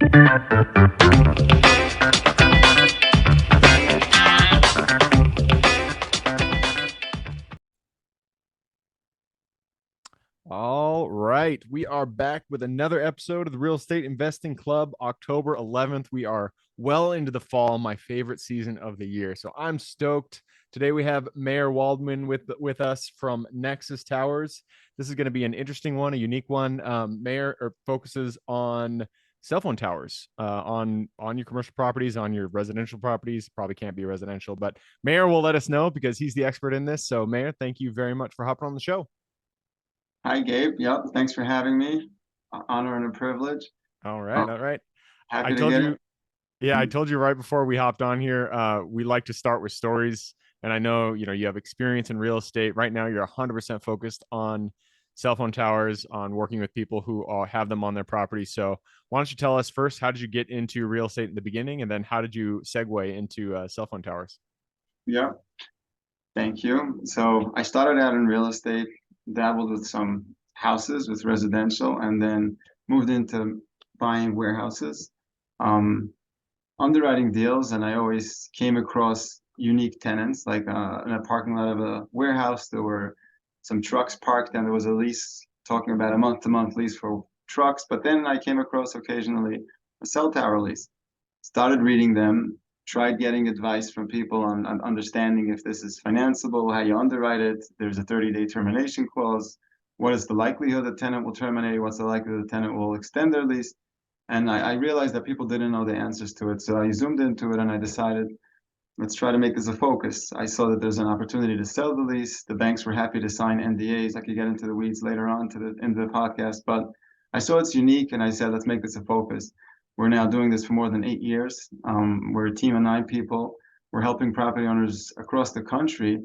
All right. We are back with another episode of the Real Estate Investing Club, October 11th. We are well into the fall, my favorite season of the year. So I'm stoked. Today we have Meir Waldman with us from Nexus Towers. This is going to be an interesting one, a unique one. Meir focuses on cell phone towers on your commercial properties, on your residential properties. Probably can't be residential, but Meir will let us know because he's the expert in this. So Meir, thank you very much for hopping on the show. Hi, Gabe. Yep, thanks for having me. Honor and a privilege. All right, all right. I Happy to told get you, it. yeah, I told you right before we hopped on here. We like to start with stories, and I know you have experience in real estate. Right now, you're 100% focused on cell phone towers, on working with people who have them on their property. So, why don't you tell us first, how did you get into real estate in the beginning, and then how did you segue into cell phone towers? Yep, thank you. So I started out in real estate, dabbled with some houses with residential, and then moved into buying warehouses, um, underwriting deals, and I always came across unique tenants. Like in a parking lot of a warehouse, there were some trucks parked, and there was a lease talking about a month-to-month lease for trucks. But then I came across occasionally a cell tower lease. Started reading them, tried getting advice from people on understanding if this is financeable, how you underwrite it. There's a 30-day termination clause. What is the likelihood the tenant will terminate? What's the likelihood the tenant will extend their lease? And I realized that people didn't know the answers to it. So I zoomed into it and I decided, let's try to make this a focus. I saw that there's an opportunity to sell the lease. The banks were happy to sign NDAs. I could get into the weeds later on into the podcast, but I saw it's unique and I said, let's make this a focus. We're now doing this for more than 8 years. We're a team of 9 people. We're helping property owners across the country.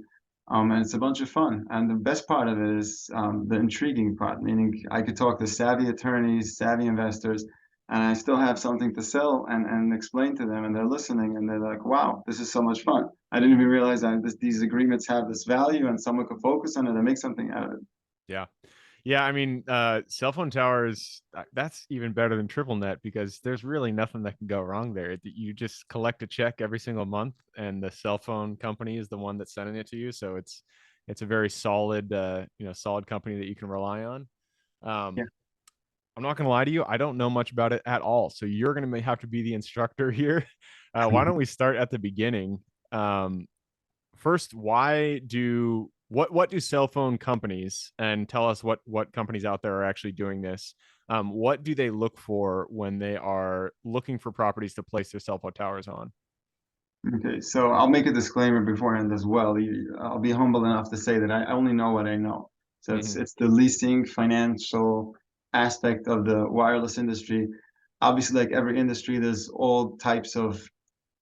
And it's a bunch of fun. And the best part of it is the intriguing part, meaning I could talk to savvy attorneys, savvy investors, and I still have something to sell and explain to them, and they're listening, and they're like, wow, this is so much fun. I didn't even realize that these agreements have this value and someone could focus on it and make something out of it. Yeah. Yeah, I mean, cell phone towers, that's even better than triple net because there's really nothing that can go wrong there. You just collect a check every single month and the cell phone company is the one that's sending it to you. So it's a very solid, solid company that you can rely on. Yeah. I'm not going to lie to you. I don't know much about it at all. So you're going to have to be the instructor here. Why don't we start at the beginning? First, what do cell phone companies, and tell us what companies out there are actually doing this? What do they look for when they are looking for properties to place their cell phone towers on? Okay, so I'll make a disclaimer beforehand as well. I'll be humble enough to say that I only know what I know. So it's the leasing financial aspect of the wireless industry. Obviously, like every industry, there's all types of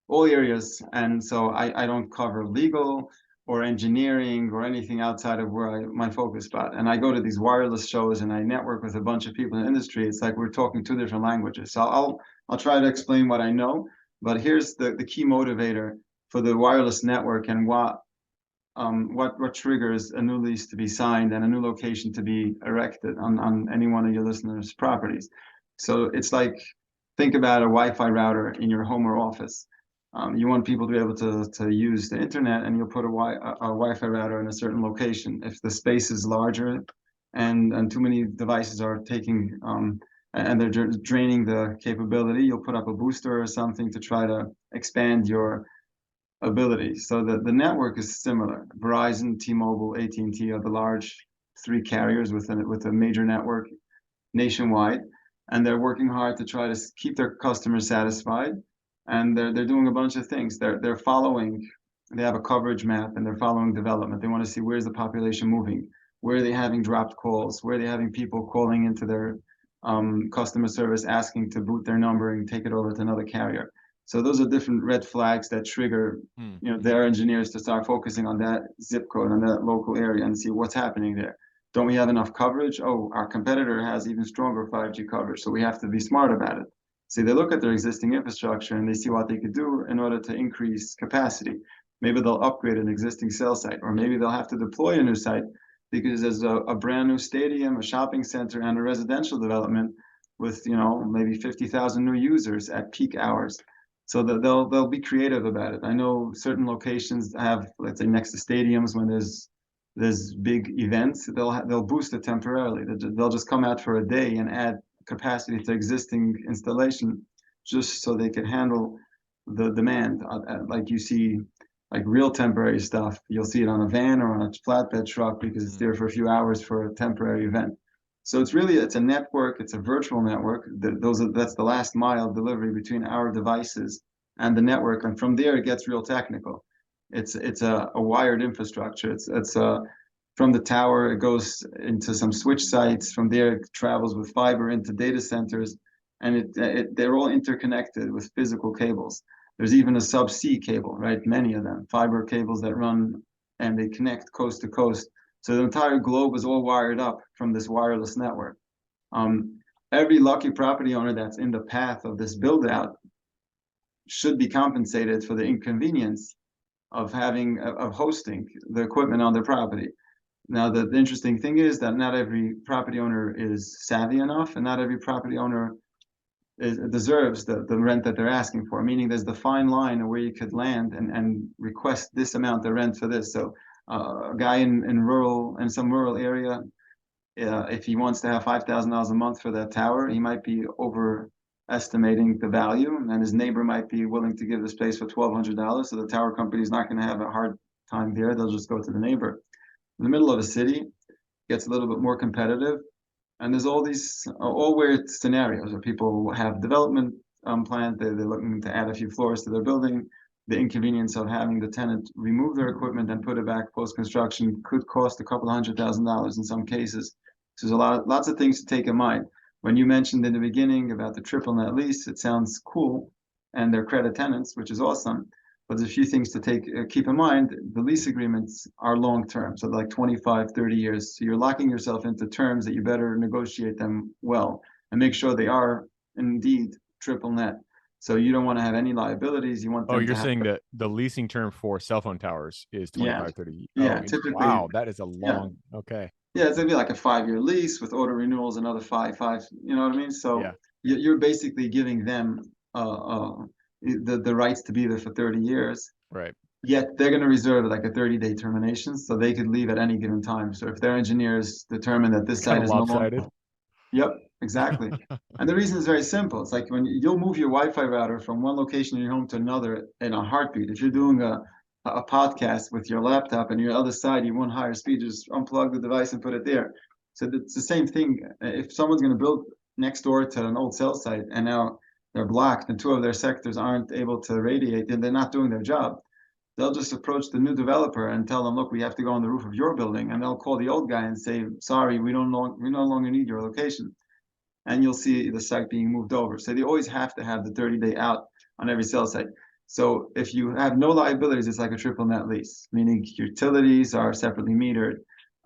all areas. And so I don't cover legal or engineering or anything outside of where my focus spot. And I go to these wireless shows and I network with a bunch of people in the industry. It's like we're talking two different languages. So I'll try to explain what I know, but here's the key motivator for the wireless network and what triggers a new lease to be signed and a new location to be erected on any one of your listeners' properties. So it's like, think about a Wi-Fi router in your home or office. You want people to be able to use the internet, and you'll put a Wi-Fi router in a certain location. If the space is larger and too many devices are taking and they're draining the capability, you'll put up a booster or something to try to expand your ability. So the network is similar. Verizon, T-Mobile, AT&T are the large 3 carriers with a major network nationwide, and they're working hard to try to keep their customers satisfied. And they're doing a bunch of things. They're following. They have a coverage map, and they're following development. They want to see where's the population moving, where are they having dropped calls, where are they having people calling into their customer service asking to boot their number and take it over to another carrier. So those are different red flags that trigger, their engineers to start focusing on that zip code and that local area and see what's happening there. Don't we have enough coverage? Oh, our competitor has even stronger 5G coverage, so we have to be smart about it. See, they look at their existing infrastructure and they see what they could do in order to increase capacity. Maybe they'll upgrade an existing cell site, or maybe they'll have to deploy a new site because there's a brand new stadium, a shopping center, and a residential development with maybe 50,000 new users at peak hours. So that they'll be creative about it. I know certain locations have, let's say, next to stadiums, when there's big events, they'll boost it temporarily. They'll just come out for a day and add capacity to existing installation, just so they can handle the demand. Like you see, like real temporary stuff, you'll see it on a van or on a flatbed truck because it's there for a few hours for a temporary event. So it's a network, it's a virtual network. That's the last mile delivery between our devices and the network, and from there it gets real technical. It's a wired infrastructure. It's from the tower, it goes into some switch sites. From there, it travels with fiber into data centers, and they're all interconnected with physical cables. There's even a subsea cable, right? Many of them, fiber cables that run and they connect coast to coast. So the entire globe is all wired up from this wireless network. Every lucky property owner that's in the path of this build out should be compensated for the inconvenience of hosting the equipment on their property. Now, the interesting thing is that not every property owner is savvy enough, and not every property owner deserves the rent that they're asking for. Meaning, there's the fine line of where you could land and request this amount of rent for this. So, a guy in some rural area, if he wants to have $5,000 a month for that tower, he might be overestimating the value, and his neighbor might be willing to give the space for $1,200. So the tower company is not going to have a hard time there. They'll just go to the neighbor. In the middle of a city, gets a little bit more competitive, and there's all weird scenarios where people have development plans. They're looking to add a few floors to their building. The inconvenience of having the tenant remove their equipment and put it back post-construction could cost a couple $100,000 in some cases. So there's lots of things to take in mind. When you mentioned in the beginning about the triple net lease, it sounds cool, and they're credit tenants, which is awesome. But there's a few things to keep in mind. The lease agreements are long term, so like 25, 30 years. So you're locking yourself into terms that you better negotiate them well and make sure they are indeed triple net. So you don't want to have any liabilities. You want them you're to saying that the leasing term for cell phone towers is 25, 30. Yeah, typically. Wow, that is a long, okay. Yeah, it's gonna be like a 5-year lease with auto renewals, another five. You know what I mean? So yeah. You're basically giving them the rights to be there for 30 years. Right. Yet they're going to reserve like a 30-day termination, so they could leave at any given time. So if their engineers determine that this site is no longer, yep, exactly. And the reason is very simple. It's like when you'll move your Wi-Fi router from one location in your home to another in a heartbeat. If you're doing a podcast with your laptop and your other side, you want higher speed, just unplug the device and put it there. So it's the same thing. If someone's going to build next door to an old cell site and now they're blocked and two of their sectors aren't able to radiate, then they're not doing their job. They'll just approach the new developer and tell them, look, we have to go on the roof of your building. And they'll call the old guy and say, sorry, we no longer need your location. And you'll see the site being moved over. So they always have to have the 30-day out on every cell site. So if you have no liabilities, it's like a triple net lease, meaning utilities are separately metered.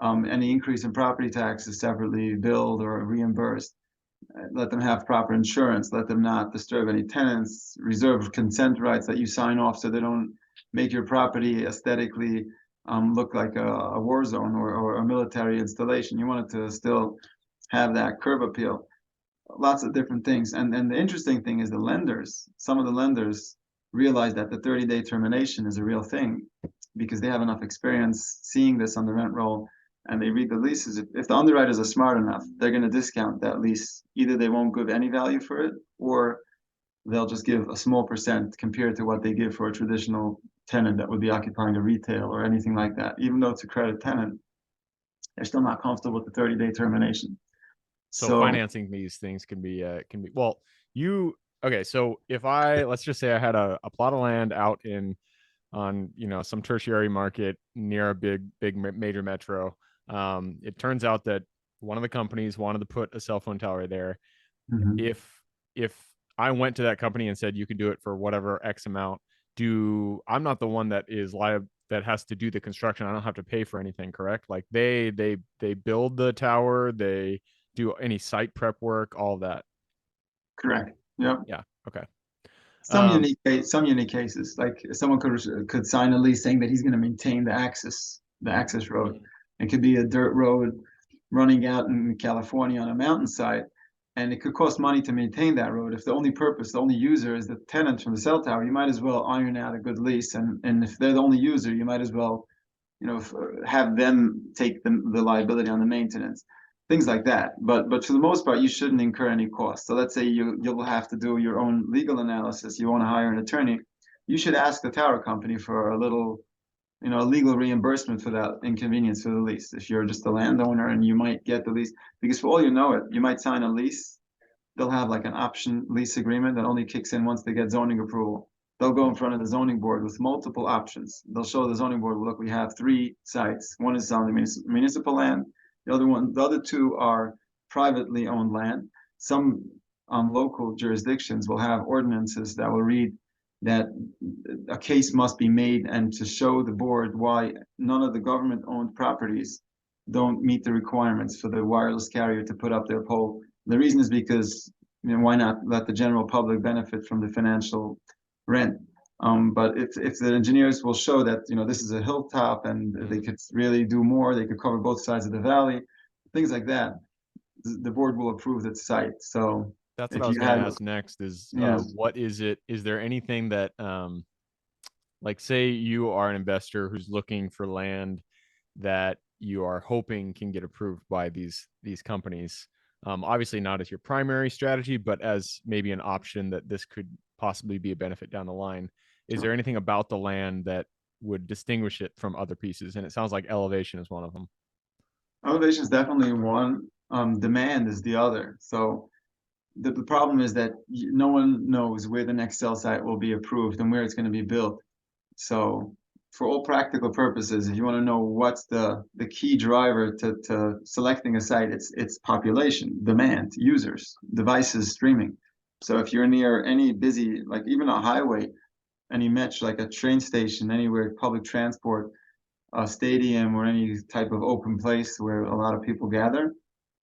Any increase in property tax is separately billed or reimbursed. Let them have proper insurance. Let them not disturb any tenants. Reserve consent rights that you sign off so they don't make your property aesthetically look like a war zone or a military installation. You want it to still have that curb appeal. Lots of different things. And the interesting thing is some of the lenders realize that the 30-day termination is a real thing because they have enough experience seeing this on the rent roll, and they read the leases. If the underwriters are smart enough, they're going to discount that lease. Either they won't give any value for it, or they'll just give a small percent compared to what they give for a traditional tenant that would be occupying a retail or anything like that. Even though it's a credit tenant, they're still not comfortable with the 30-day termination. So financing these things can be well, okay, so if let's just say I had a plot of land out on some tertiary market near a big major metro. It turns out that one of the companies wanted to put a cell phone tower there. Mm-hmm. If I went to that company and said you could do it for whatever X amount, I'm not the one that is liable, that has to do the construction. I don't have to pay for anything, correct? Like they build the tower, they do any site prep work, all that. Correct. Yep. Yeah. Okay. Some unique cases, like someone could sign a lease saying that he's going to maintain the access road. It could be a dirt road running out in California on a mountainside, and it could cost money to maintain that road. If the only purpose, the only user is the tenant from the cell tower, you might as well iron out a good lease. And if they're the only user, you might as well, have them take the liability on the maintenance, things like that. But for the most part, you shouldn't incur any cost. So let's say you'll have to do your own legal analysis. You want to hire an attorney. You should ask the tower company for a little, legal reimbursement for that inconvenience for the lease. If you're just a landowner and you might get the lease, because for all you know it, you might sign a lease. They'll have like an option lease agreement that only kicks in once they get zoning approval. They'll go in front of the zoning board with multiple options. They'll show the zoning board, look, we have 3 sites. One is on the municipal land. The other 2 are privately owned land. Some local jurisdictions will have ordinances that will read that a case must be made and to show the board why none of the government-owned properties don't meet the requirements for the wireless carrier to put up their pole. The reason is because, why not let the general public benefit from the financial rent? But if the engineers will show that, this is a hilltop and they could really do more, they could cover both sides of the valley, things like that, the board will approve that site. So that's what if I was you going to had, ask next is, yeah, what is it? Is there anything that, like say you are an investor who's looking for land that you are hoping can get approved by these companies? Obviously not as your primary strategy, but as maybe an option that this could possibly be a benefit down the line. Is there anything about the land that would distinguish it from other pieces? And it sounds like elevation is one of them. elevation is definitely one. Demand is the other. So the problem is that no one knows where the next cell site will be approved and where it's going to be built. So for all practical purposes, if you want to know what's the key driver to selecting a site, it's population, demand, users, devices, streaming. So if you're near any busy, like even a highway, any metro, like a train station, anywhere, public transport, a stadium, or any type of open place where a lot of people gather,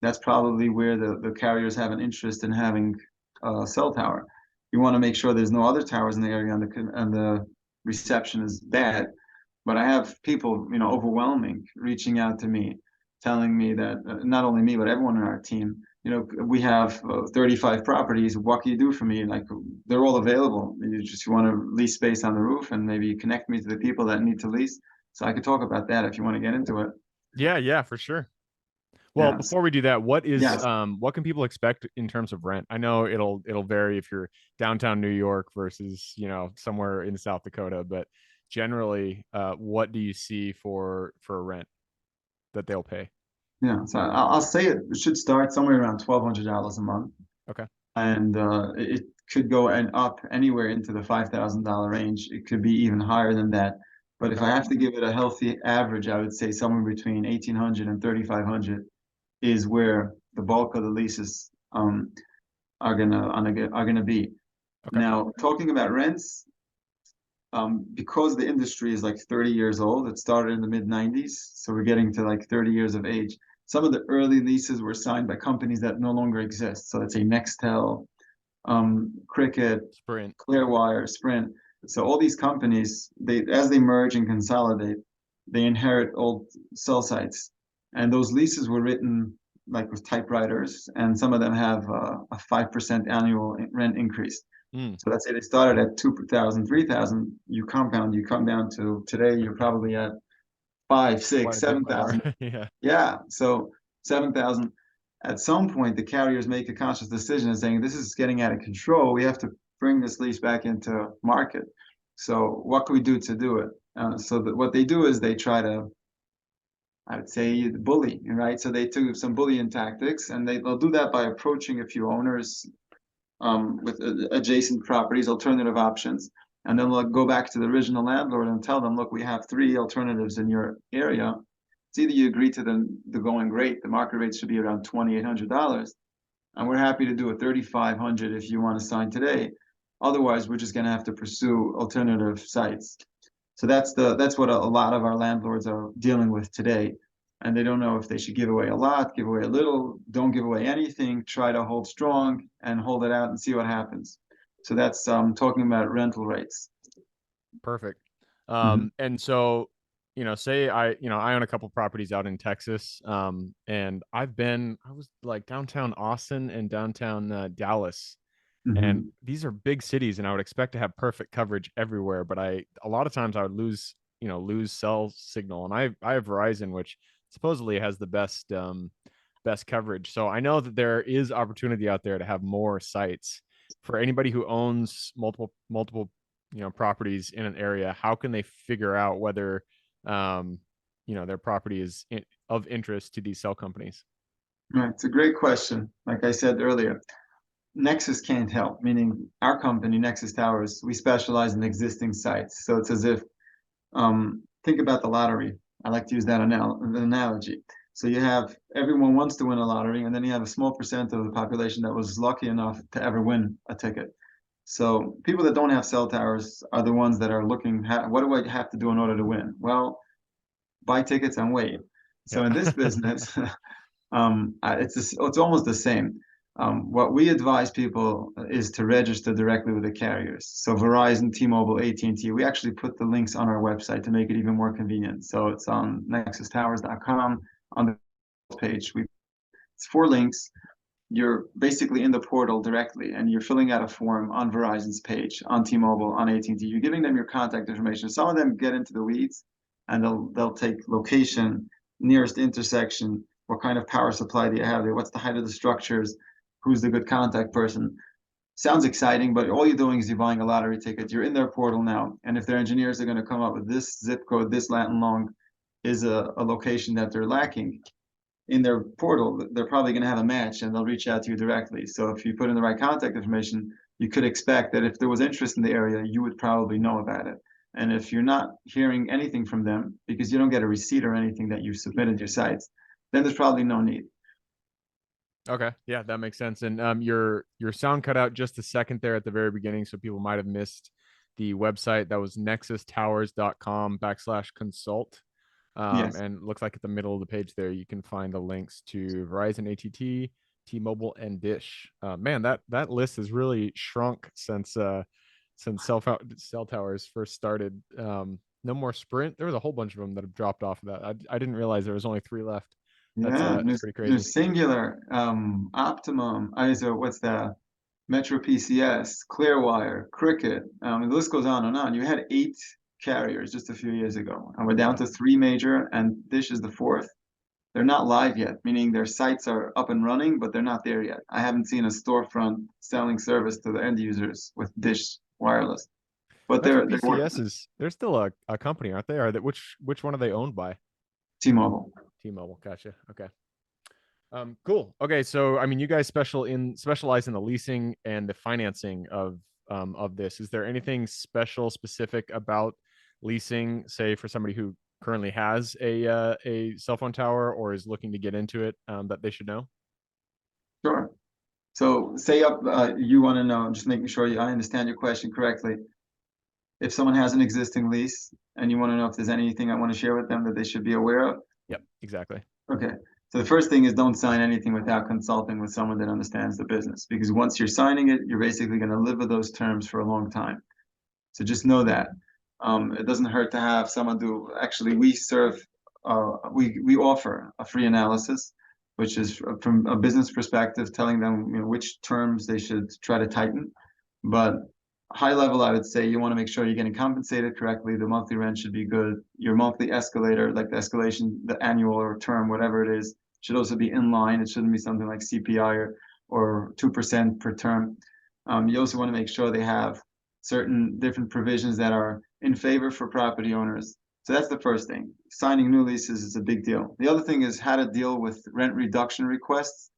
that's probably where the carriers have an interest in having a cell tower. You want to make sure there's no other towers in the area and the reception is bad. But I have people, overwhelming, reaching out to me, telling me that not only me, but everyone in our team, we have 35 properties. What can you do for me? Like they're all available. You want to lease space on the roof and maybe connect me to the people that need to lease. So I could talk about that if you want to get into it. Yeah, for sure. Well, Yeah. before we do that, what is Yes. what can people expect in terms of rent? I know it'll vary if you're downtown New York versus, somewhere in South Dakota, but generally, what do you see for rent that they'll pay? Yeah. So I'll say it should start somewhere around $1,200 a month, Okay. and it could go and up anywhere into the $5,000 range. It could be even higher than that. But if Okay. I have to give it a healthy average, I would say somewhere between 1,800 and 3,500 is where the bulk of the leases are gonna be. Okay. Now, talking about rents, because the industry is like 30 years old, it started in the mid 90s, so we're getting to like 30 years of age. Some of the early leases were signed by companies that no longer exist. So let's say Nextel, Cricket, Sprint. Clearwire, Sprint. So all these companies, as they merge and consolidate, they inherit old cell sites, and those leases were written like with typewriters, and some of them have a 5% annual rent increase. Mm, So let's say they started at 2,000, 3,000. You compound, you come down to today, you're probably at five, quite six, a bit seven more. thousand. Yeah. Yeah, so 7,000. At some point, the carriers make a conscious decision and saying, this is getting out of control. We have to bring this lease back into market. So what can we do to do it? So that what they do is they try to, I would say, bully, right? So they took some bullying tactics, and they'll do that by approaching a few owners with adjacent properties, alternative options, and then they'll go back to the original landlord and tell them, look, we have 3 alternatives in your area. It's either you agree to the going rate, the market rate should be around $2,800, and we're happy to do a 3,500 if you want to sign today. Otherwise, we're just going to have to pursue alternative sites. So that's what a lot of our landlords are dealing with today. And they don't know if they should give away a lot, give away a little, don't give away anything, try to hold strong and hold it out and see what happens. So that's talking about rental rates. Perfect. Mhm. And so, say I own a couple properties out in Texas, and I was like downtown Austin and downtown Dallas, and Hmm. these are big cities, and I would expect to have perfect coverage everywhere, but a lot of times I would lose cell signal, and I have Verizon, which supposedly has the best coverage. So I know that there is opportunity out there to have more sites for anybody who owns multiple properties in an area. How can they figure out whether their property is of interest to these cell companies? Right. It's a great question. Like I said earlier, Nexus can't help, meaning our company, Nexus Towers, we specialize in existing sites. So it's as if, think about the lottery. I like to use that analogy. So you have everyone wants to win a lottery, and then you have a small percent of the population that was lucky enough to ever win a ticket. So people that don't have cell towers are the ones that are looking, what do I have to do in order to win? Well, buy tickets and wait. Yeah. So in this business, it's almost the same. What we advise people is to register directly with the carriers. So Verizon, T-Mobile, AT&T, we actually put the links on our website to make it even more convenient. So it's on nexustowers.com on the page. It's 4 links. You're basically in the portal directly, and you're filling out a form on Verizon's page, on T-Mobile, on AT&T. You're giving them your contact information. Some of them get into the weeds, and they'll take location, nearest intersection, what kind of power supply do you have there, what's the height of the structures, who's the good contact person. Sounds exciting, but all you're doing is you're buying a lottery ticket. You're in their portal now, and if their engineers are going to come up with this zip code, this Latin long is a location that they're lacking in their portal, they're probably going to have a match and they'll reach out to you directly. So if you put in the right contact information, you could expect that if there was interest in the area, you would probably know about it. And if you're not hearing anything from them because you don't get a receipt or anything that you submitted your sites, then there's probably no need. Okay, yeah, that makes sense. And your sound cut out just a second there at the very beginning, so people might have missed the website. That was nexustowers.com/consult. Yes. And looks like at the middle of the page there, you can find the links to Verizon, ATT, T-Mobile, and Dish. Man, that list has really shrunk since cell towers first started. No more Sprint. There was a whole bunch of them that have dropped off of that. I didn't realize there was only 3 left. Yeah, That's pretty crazy. there's Singular, Optimum, ISO, what's the Metro PCS, Clearwire, Cricket. The list goes on and on. You had 8 carriers just a few years ago, and we're down Yeah. to 3 major, and Dish is the fourth. They're not live yet, meaning their sites are up and running, but they're not there yet. I haven't seen a storefront selling service to the end users with Dish Wireless, but Metro they're working. PCS they're still a company, aren't they? Are that which one are they owned by? T-Mobile. T-Mobile. Gotcha. Okay. Cool. Okay, so I mean, you guys specialize in the leasing and the financing of this. Is there anything specific about leasing, say for somebody who currently has a cell phone tower or is looking to get into it, that they should know? Sure. So say up, you want to know, just making sure I understand your question correctly. If someone has an existing lease and you want to know if there's anything I want to share with them that they should be aware of. Yep, exactly. Okay. So the first thing is don't sign anything without consulting with someone that understands the business, because once you're signing it, you're basically going to live with those terms for a long time. So just know that. It doesn't hurt to have someone do. Actually, we offer a free analysis, which is from a business perspective, telling them which terms they should try to tighten. But high level, I would say you want to make sure you're getting compensated correctly. The monthly rent should be good. Your monthly escalator, like the escalation, the annual or term, whatever it is, should also be in line. It shouldn't be something like CPI or 2% per term. You also want to make sure they have certain different provisions that are in favor for property owners. So that's the first thing. Signing new leases is a big deal. The other thing is how to deal with rent reduction requests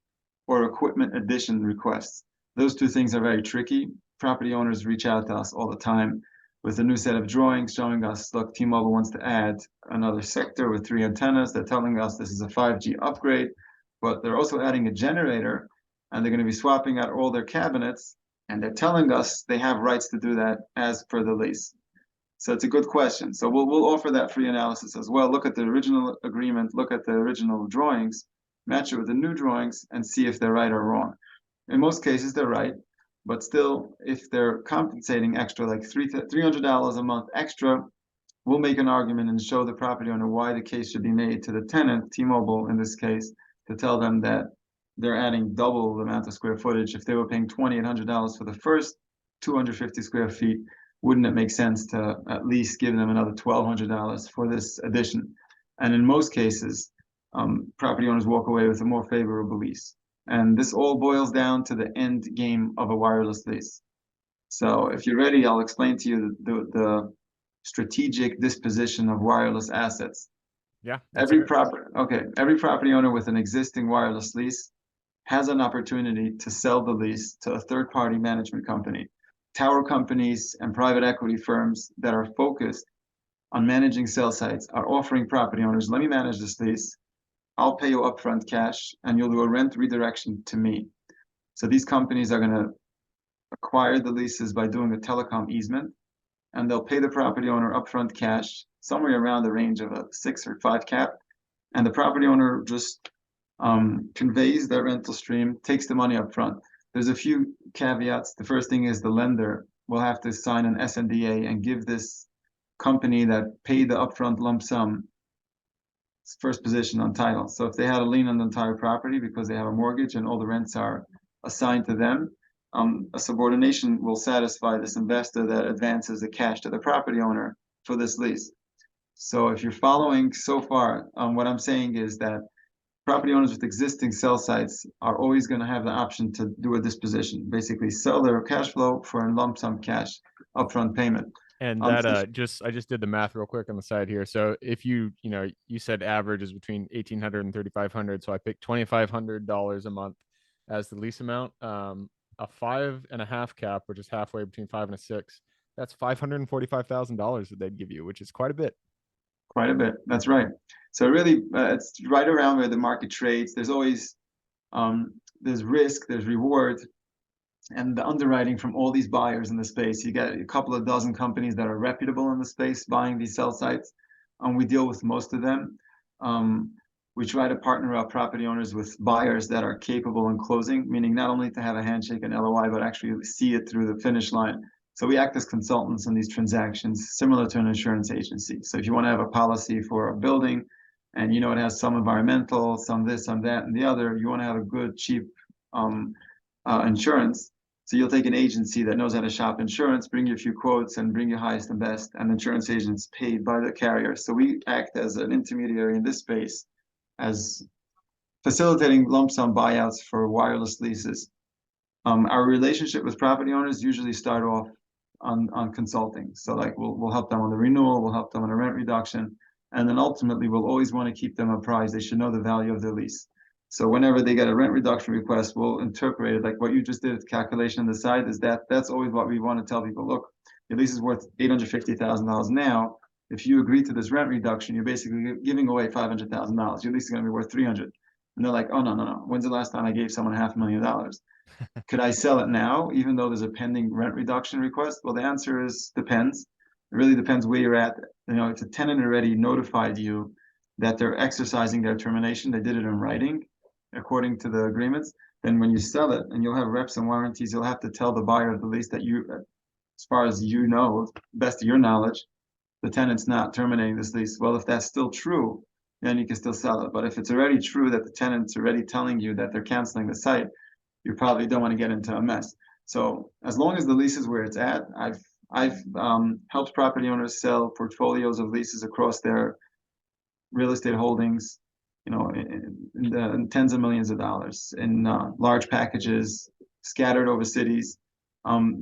or equipment addition requests. Those 2 things are very tricky. Property owners reach out to us all the time with a new set of drawings showing us, look, T-Mobile wants to add another sector with 3 antennas. They're telling us this is a 5G upgrade, but they're also adding a generator, and they're going to be swapping out all their cabinets, and they're telling us they have rights to do that as per the lease. So it's a good question. So we'll offer that free analysis as well. Look at the original agreement, look at the original drawings, match it with the new drawings, and see if they're right or wrong. In most cases, they're right, but still, if they're compensating extra, like $300 a month extra, we'll make an argument and show the property owner why the case should be made to the tenant, T-Mobile in this case, to tell them that they're adding double the amount of square footage. If they were paying $2,800 for the first 250 square feet, wouldn't it make sense to at least give them another $1,200 for this addition? And in most cases, property owners walk away with a more favorable lease. And this all boils down to the end game of a wireless lease. So if you're ready, I'll explain to you the strategic disposition of wireless assets. Yeah. Every property owner with an existing wireless lease has an opportunity to sell the lease to a third-party management company. Tower companies and private equity firms that are focused on managing cell sites are offering property owners, let me manage this lease. I'll pay you upfront cash and you'll do a rent redirection to me. So these companies are going to acquire the leases by doing a telecom easement, and they'll pay the property owner upfront cash, somewhere around the range of a 6 or 5 cap, and the property owner just conveys their rental stream, takes the money up front. There's a few caveats. The first thing is the lender will have to sign an SNDA and give this company that paid the upfront lump sum first position on title. So if they had a lien on the entire property because they have a mortgage and all the rents are assigned to them, a subordination will satisfy this investor that advances the cash to the property owner for this lease. So if you're following so far, what I'm saying is that property owners with existing cell sites are always going to have the option to do a disposition, basically sell their cash flow for a lump sum cash upfront payment. And that I just did the math real quick on the side here. So if you said average is between 1,800 and 3,500, so I picked $2,500 a month as the lease amount. A 5.5 cap, which is halfway between 5 and a 6, that's $545,000 that they'd give you, which is quite a bit. Quite a bit. That's right. So really, it's right around where the market trades. There's always there's risk, there's reward, and the underwriting from all these buyers in the space. You get a couple of dozen companies that are reputable in the space buying these cell sites, and we deal with most of them. We try to partner up property owners with buyers that are capable in closing, meaning not only to have a handshake and LOI, but actually see it through the finish line. So we act as consultants in these transactions, similar to an insurance agency. So if you want to have a policy for a building and it has some environmental, some this, some that, and the other, you want to have a good, cheap insurance. So you'll take an agency that knows how to shop insurance, bring you a few quotes, and bring you highest and best, and the insurance agent's paid by the carrier. So we act as an intermediary in this space, as facilitating lump sum buyouts for wireless leases. Our relationship with property owners usually start off on consulting. So like we'll help them on the renewal, we'll help them on a rent reduction, and then ultimately we'll always want to keep them apprised. They should know the value of their lease. So whenever they get a rent reduction request, we'll interpret it like what you just did, calculation on the side, is that's always what we want to tell people. Look, your lease is worth $850,000 now. If you agree to this rent reduction, you're basically giving away $500,000. Your lease is going to be worth 300. And they're like, oh, no. When's the last time I gave someone $500,000? Could I sell it now, even though there's a pending rent reduction request? Well, the answer is depends. It really depends where you're at. If the tenant already notified you that they're exercising their termination, they did it in writing, according to the agreements, then when you sell it, and you'll have reps and warranties, you'll have to tell the buyer of the lease that as far as best of your knowledge, the tenant's not terminating this lease. Well, if that's still true, then you can still sell it. But if it's already true that the tenant's already telling you that they're canceling the site, you probably don't want to get into a mess. So as long as the lease is where it's at, I've helped property owners sell portfolios of leases across their real estate holdings, in tens of millions of dollars in large packages scattered over cities.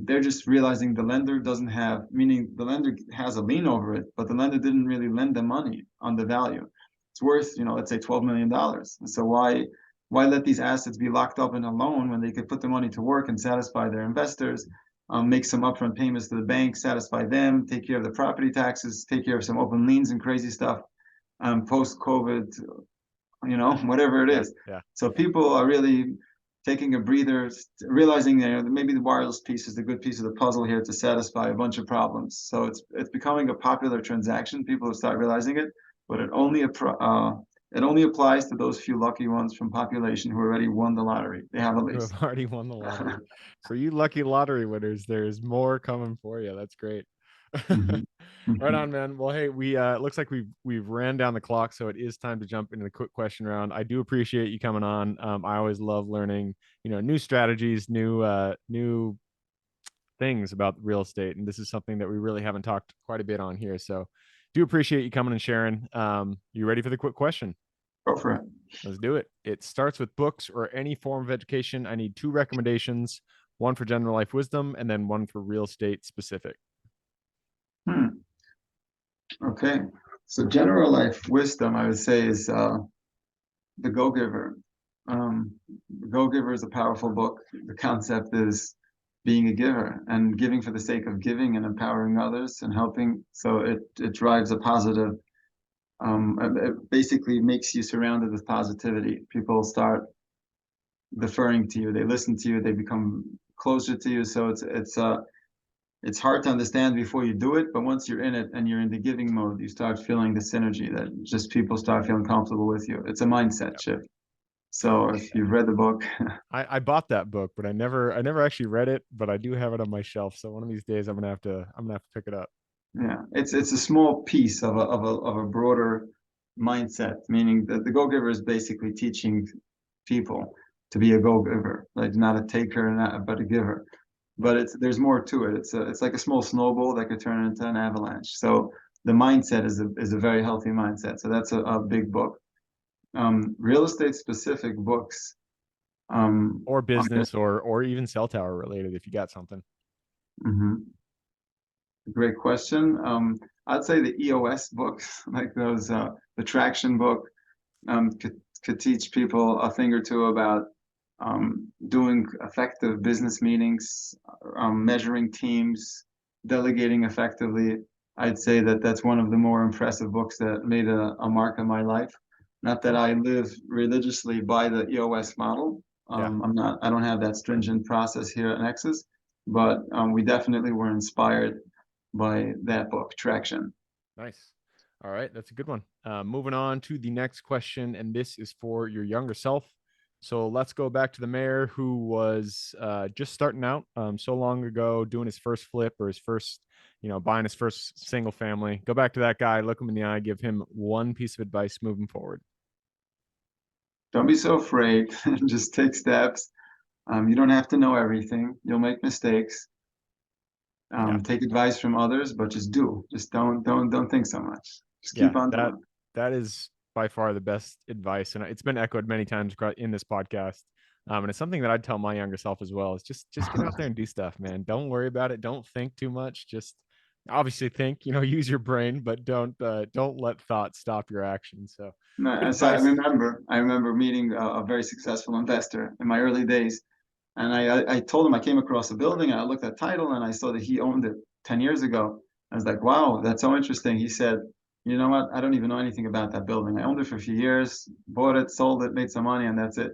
They're just realizing the lender doesn't have, meaning the lender has a lien over it, but the lender didn't really lend the money on the value. It's worth, let's say $12 million. And so why let these assets be locked up in a loan when they could put the money to work and satisfy their investors, make some upfront payments to the bank, satisfy them, take care of the property taxes, take care of some open liens and crazy stuff, post-COVID, whatever it is. Yeah. So people are really taking a breather, realizing that maybe the wireless piece is the good piece of the puzzle here to satisfy a bunch of problems. So it's becoming a popular transaction. People have started realizing it, but it only applies to those few lucky ones from population who already won the lottery. They have a lease. Who have already won the lottery. So you lucky lottery winners, there's more coming for you. That's great. Mm-hmm. Right on, man. Well, hey, we it looks like we've ran down the clock, so it is time to jump into the quick question round. I do appreciate you coming on. I always love learning, new strategies, new things about real estate, and this is something that we really haven't talked quite a bit on here. So, do appreciate you coming and sharing. You ready for the quick question? Go for it. Let's do it. It starts with books or any form of education. I need two recommendations, one for general life wisdom, and then one for real estate specific. Okay. So general life wisdom, I would say, is The Go-Giver. The Go-Giver is a powerful book. The concept is being a giver and giving for the sake of giving and empowering others and helping. So it drives a positive, it basically makes you surrounded with positivity. People start deferring to you, they listen to you, they become closer to you. So it's hard to understand before you do it, but once you're in it and you're in the giving mode, you start feeling the synergy that just people start feeling comfortable with you. It's a mindset shift. So if you've read the book, I bought that book, but I never actually read it, but I do have it on my shelf. So one of these days I'm gonna have to pick it up. yeah, it's a small piece of a broader mindset, meaning that the go-giver is basically teaching people to be a go-giver, like not a taker, but a giver. But there's more to it. It's like a small snowball that could turn into an avalanche. So the mindset is a very healthy mindset. So that's a big book. Real estate specific books. Or business or even cell tower related if you got something. Mhm. Great question. I'd say the EOS books, like those, the traction book, could teach people a thing or two about doing effective business meetings, measuring teams, delegating effectively. I'd say that that's one of the more impressive books that made a mark on my life. Not that I live religiously by the EOS model. Yeah. I don't have that stringent process here at Nexus, but we definitely were inspired by that book, Traction. Nice. All right, that's a good one. Moving on to the next question, and this is for your younger self. So let's go back to the mayor who was just starting out so long ago, doing his first flip or his first, buying his first single family. Go back to that guy, look him in the eye, give him one piece of advice moving forward. Don't be so afraid. Just take steps. You don't have to know everything. You'll make mistakes. Yeah. Take advice from others, but just do. Just don't think so much. Just Yeah, keep on that doing. that is by far the best advice, and it's been echoed many times in this podcast. And it's something that I'd tell my younger self as well. Is just get out there and do stuff, man. Don't worry about it. Don't think too much. Just obviously think, use your brain, but don't let thoughts stop your action. So good No, so advice. I remember meeting a very successful investor in my early days, and I told him I came across a building and I looked at title and I saw that he owned it 10 years ago. I was like, wow, that's so interesting. He said, you know what? I don't even know anything about that building. I owned it for a few years, bought it, sold it, made some money, and that's it.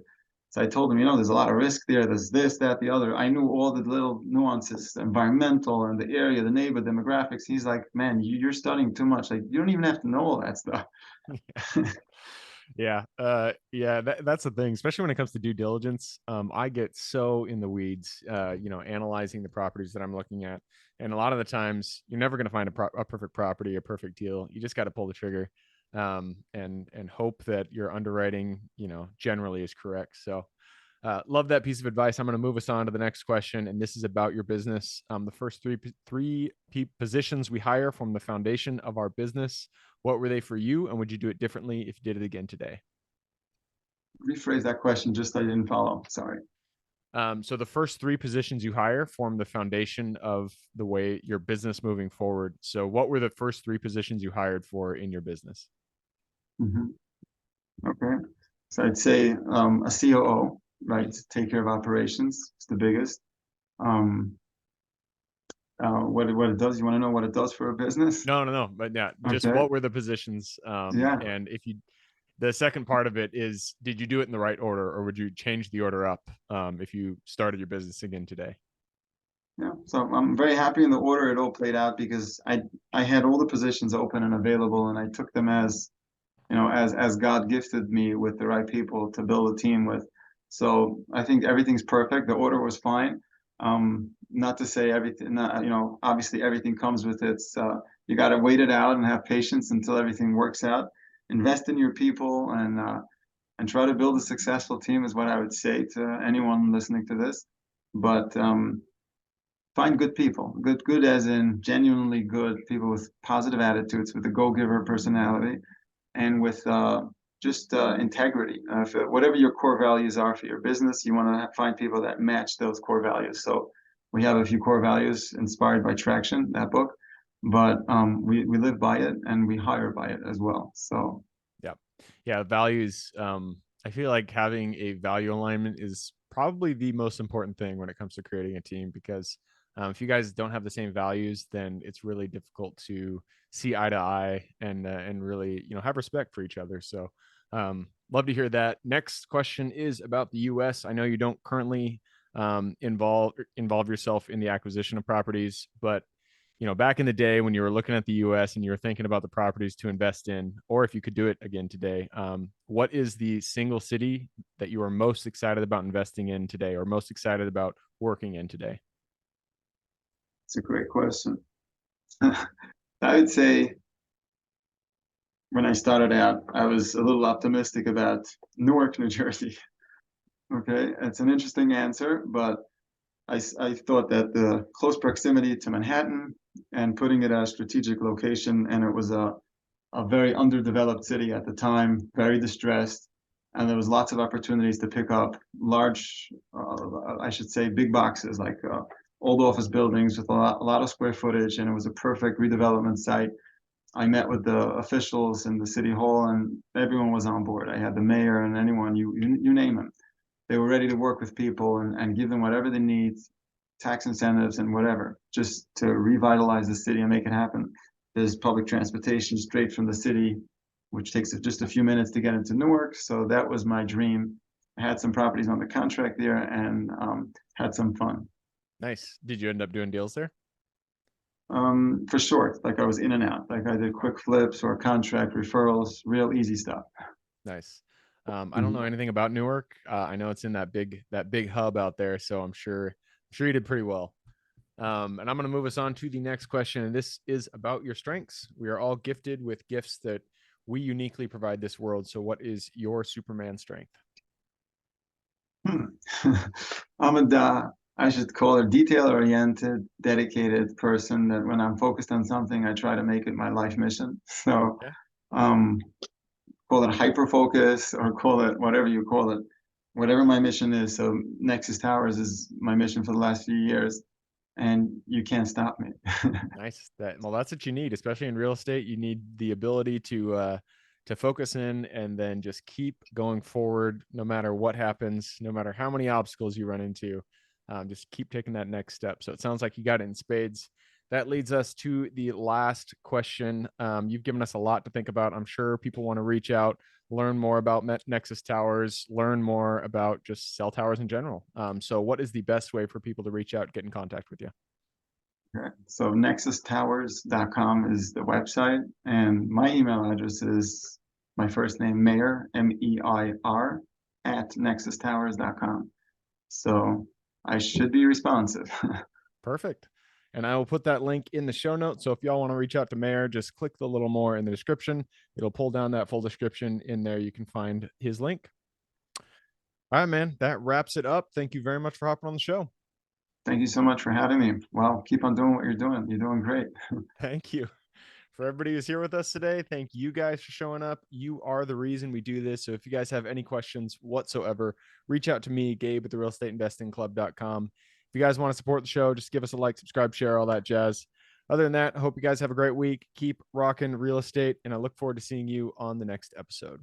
So I told him, there's a lot of risk there. There's this, that, the other. I knew all the little nuances, environmental and the area, the neighbor demographics. He's like, man, you're studying too much. Like, you don't even have to know all that stuff. Yeah. Yeah, that's the thing, especially when it comes to due diligence. I get so in the weeds, analyzing the properties that I'm looking at. And a lot of the times you're never going to find a perfect property, a perfect deal. You just got to pull the trigger, and hope that your underwriting, generally is correct. So, love that piece of advice. I'm going to move us on to the next question, and this is about your business. The first three positions we hire form the foundation of our business. What were they for you, and would you do it differently if you did it again today? Rephrase that question, just I didn't follow. Sorry. So the first three positions you hire form the foundation of the way your business moving forward. So what were the first three positions you hired for in your business? Mm-hmm. Okay. So I'd say a COO, right? Take care of operations. It's the biggest. Um, what it does. You want to know what it does for a business? No. But yeah, just Okay. what were the positions? Yeah. And the second part of it is, did you do it in the right order, or would you change the order up if you started your business again today? Yeah. So I'm very happy in the order it all played out because I had all the positions open and available, and I took them as as God gifted me with the right people to build a team with. So I think everything's perfect. The order was fine. Not to say everything, not, obviously everything comes with its, you got to wait it out and have patience until everything works out. Invest in your people and try to build a successful team is what I would say to anyone listening to this. But find good people, good as in genuinely good people with positive attitudes, with a go-giver personality, and with just integrity. Whatever your core values are for your business, you want to find people that match those core values. So we have a few core values inspired by Traction, that book, but we live by it and we hire by it as well. So yeah, values. I feel like having a value alignment is probably the most important thing when it comes to creating a team, because if you guys don't have the same values, then it's really difficult to see eye to eye and really have respect for each other. So love to hear that. Next question is about the U.S. I know you don't currently involve yourself in the acquisition of properties, but back in the day when you were looking at the US and you were thinking about the properties to invest in, or if you could do it again today, what is the single city that you are most excited about investing in today, or most excited about working in today? it's a great question. I would say when I started out, I was a little optimistic about Newark, New Jersey. Okay, it's an interesting answer, but I thought that the close proximity to Manhattan and putting it at a strategic location, and it was a very underdeveloped city at the time, very distressed, and there was lots of opportunities to pick up large, I should say, big boxes like old office buildings with a lot of square footage, and it was a perfect redevelopment site. I met with the officials in the city hall, and everyone was on board. I had the mayor and anyone, you name them. They were ready to work with people and give them whatever they need, tax incentives and whatever, just to revitalize the city and make it happen. There's public transportation straight from the city, which takes just a few minutes to get into Newark. So that was my dream. I had some properties on the contract there and had some fun. Nice. Did you end up doing deals there? For short, like I was in and out, like I did quick flips or contract referrals, real easy stuff. Nice. I don't know anything about Newark. I know it's in that big hub out there, so I'm sure you did pretty well. And I'm going to move us on to the next question, and this is about your strengths. We are all gifted with gifts that we uniquely provide this world. So, what is your Superman strength? I should call it detail-oriented, dedicated person that when I'm focused on something, I try to make it my life mission. So, Okay. um, call it hyper focus or call it whatever you call it, whatever my mission is. So Nexus Towers is my mission for the last few years, and you can't stop me. Nice. That's what you need, especially in real estate. You need the ability to focus in and then just keep going forward, no matter what happens, no matter how many obstacles you run into. Just keep taking that next step. So it sounds like you got it in spades. That leads us to the last question. You've given us a lot to think about. I'm sure people want to reach out, learn more about Nexus Towers, learn more about just cell towers in general. So what is the best way for people to reach out, get in contact with you? Okay. So nexustowers.com is the website, and my email address is my first name, Meir, Meir, at nexustowers.com. So I should be responsive. Perfect. And I will put that link in the show notes. So if y'all want to reach out to Meir, just click the little more in the description. It'll pull down that full description. In there, you can find his link. All right, man. That wraps it up. Thank you very much for hopping on the show. Thank you so much for having me. Well, keep on doing what you're doing. You're doing great. Thank you. For everybody who's here with us today, thank you guys for showing up. You are the reason we do this. So if you guys have any questions whatsoever, reach out to me, Gabe at therealestateinvestingclub.com. If you guys want to support the show, just give us a like, subscribe, share, all that jazz. Other than that, I hope you guys have a great week. Keep rocking real estate, and I look forward to seeing you on the next episode.